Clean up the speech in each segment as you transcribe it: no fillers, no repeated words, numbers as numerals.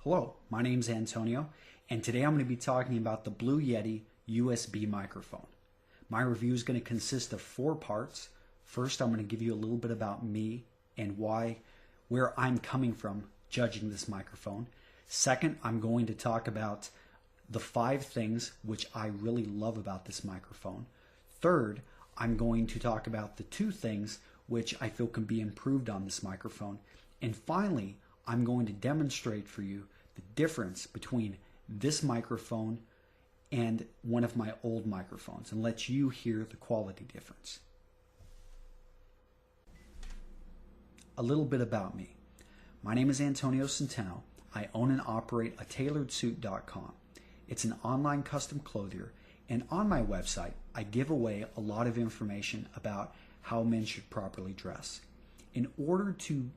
Hello, my name's Antonio, and today I'm going to be talking about the Blue Yeti USB microphone. My review is going to consist of 4 parts. First, I'm going to give you a little bit about me and where I'm coming from judging this microphone. Second, I'm going to talk about the 5 things which I really love about this microphone. Third, I'm going to talk about the 2 things which I feel can be improved on this microphone. And finally, I'm going to demonstrate for you the difference between this microphone and one of my old microphones and let you hear the quality difference. A little bit about me. My name is Antonio Centeno. I own and operate atailoredsuit.com. It's an online custom clothier, and on my website I give away a lot of information about how men should properly dress. In order to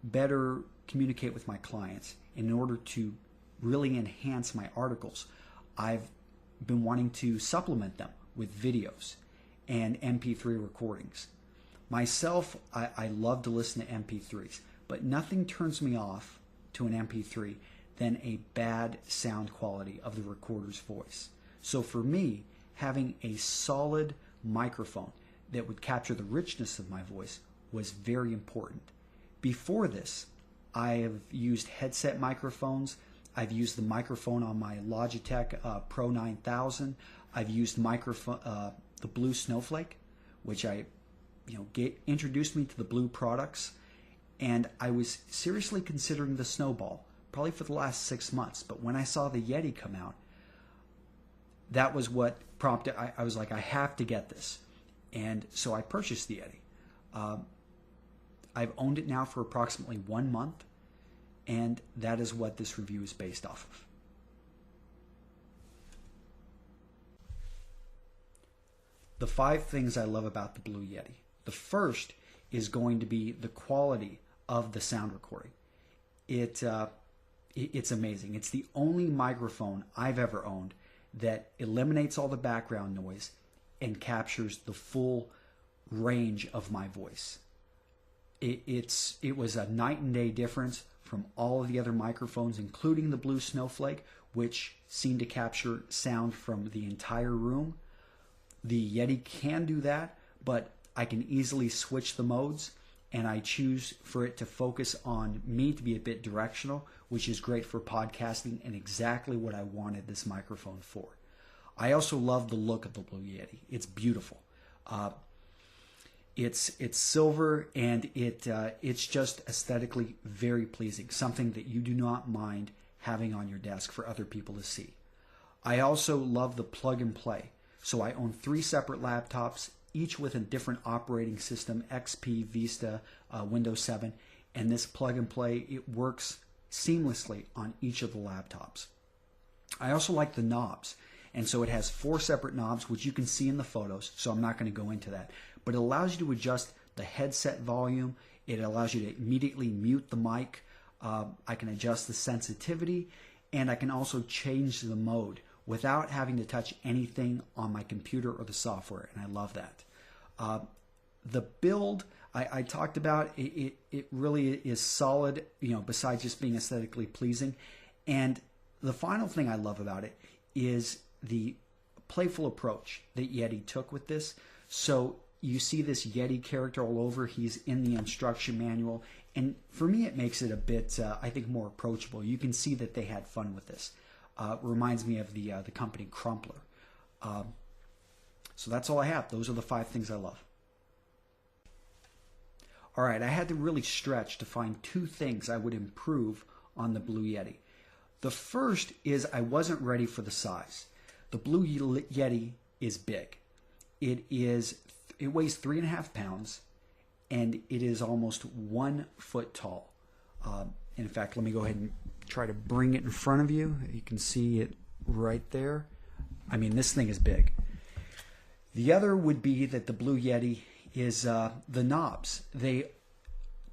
better communicate with my clients, in order to really enhance my articles, I've been wanting to supplement them with videos and MP3 recordings. Myself, I love to listen to MP3s, but nothing turns me off to an MP3 than a bad sound quality of the recorder's voice. So for me, having a solid microphone that would capture the richness of my voice was very important. Before this, I have used headset microphones. I've used the microphone on my Logitech Pro 9000. I've used the Blue Snowflake, which introduced me to the Blue products. And I was seriously considering the Snowball, probably for the last 6 months. But when I saw the Yeti come out, that was what prompted. I was like, I have to get this. And so I purchased the Yeti. I've owned it now for approximately 1 month, and that is what this review is based off of. The 5 things I love about the Blue Yeti. The first is going to be the quality of the sound recording. It's amazing. It's the only microphone I've ever owned that eliminates all the background noise and captures the full range of my voice. It was a night and day difference from all of the other microphones, including the Blue Snowflake, which seemed to capture sound from the entire room. The Yeti can do that, but I can easily switch the modes, and I choose for it to focus on me, to be a bit directional, which is great for podcasting and exactly what I wanted this microphone for. I also love the look of the Blue Yeti. It's beautiful. It's silver, and it's just aesthetically very pleasing, something that you do not mind having on your desk for other people to see. I also love the plug and play. So I own 3 separate laptops, each with a different operating system, XP, Vista, Windows 7, and this plug and play, it works seamlessly on each of the laptops. I also like the knobs, and so it has 4 separate knobs, which you can see in the photos, so I'm not going to go into that. But it allows you to adjust the headset volume. It allows you to immediately mute the mic. I can adjust the sensitivity, and I can also change the mode without having to touch anything on my computer or the software, and I love that. The build I talked about, it really is solid, besides just being aesthetically pleasing. And the final thing I love about it is the playful approach that Yeti took with this. So you see this Yeti character all over. He's in the instruction manual. And for me, it makes it a bit, I think, more approachable. You can see that they had fun with this. Reminds me of the company Crumpler. So that's all I have. Those are the 5 things I love. All right, I had to really stretch to find 2 things I would improve on the Blue Yeti. The first is I wasn't ready for the size. The Blue Yeti is big. It weighs 3.5 pounds, and it is almost 1 foot tall. In fact, let me go ahead and try to bring it in front of you. You can see it right there. I mean, this thing is big. The other would be that the Blue Yeti is the knobs.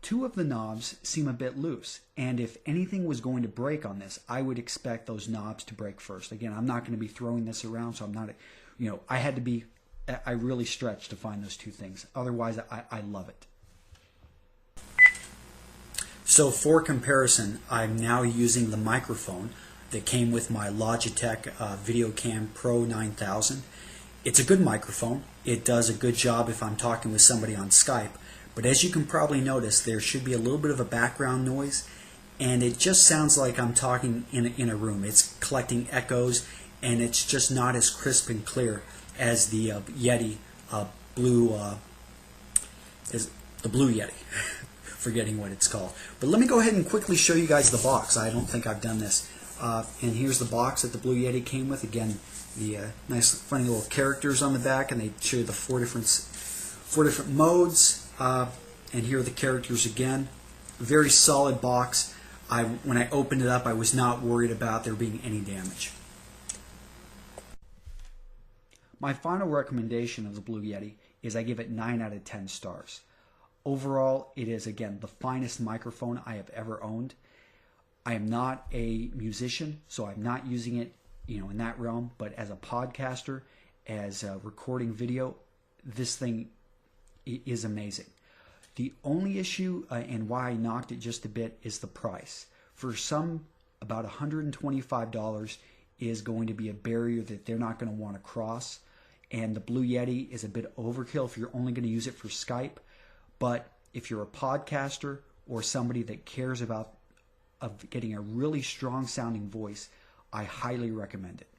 2 of the knobs seem a bit loose, and if anything was going to break on this, I would expect those knobs to break first. Again, I'm not going to be throwing this around, so I'm not, I really stretched to find those 2 things. Otherwise, I love it. So for comparison, I'm now using the microphone that came with my Logitech VideoCam Pro 9000. It's a good microphone. It does a good job if I'm talking with somebody on Skype. But as you can probably notice, there should be a little bit of a background noise, and it just sounds like I'm talking in a room. It's collecting echoes, and it's just not as crisp and clear as the Yeti blue, is the blue Yeti. Forgetting what it's called. But let me go ahead and quickly show you guys the box. I don't think I've done this. And here's the box that the blue Yeti came with. Again, the nice funny little characters on the back, and they show you the four different modes. And here are the characters again. Very solid box. When I opened it up, I was not worried about there being any damage. My final recommendation of the blue Yeti is I give it 9 out of 10 stars. Overall, it is, again, the finest microphone I have ever owned. I am not a musician, so I'm not using it, in that realm. But as a podcaster, as a recording video, this thing is amazing. The only issue and why I knocked it just a bit is the price. For some, about $125 is going to be a barrier that they're not going to want to cross. And the Blue Yeti is a bit overkill if you're only going to use it for Skype. But if you're a podcaster or somebody that cares about getting a really strong sounding voice, I highly recommend it.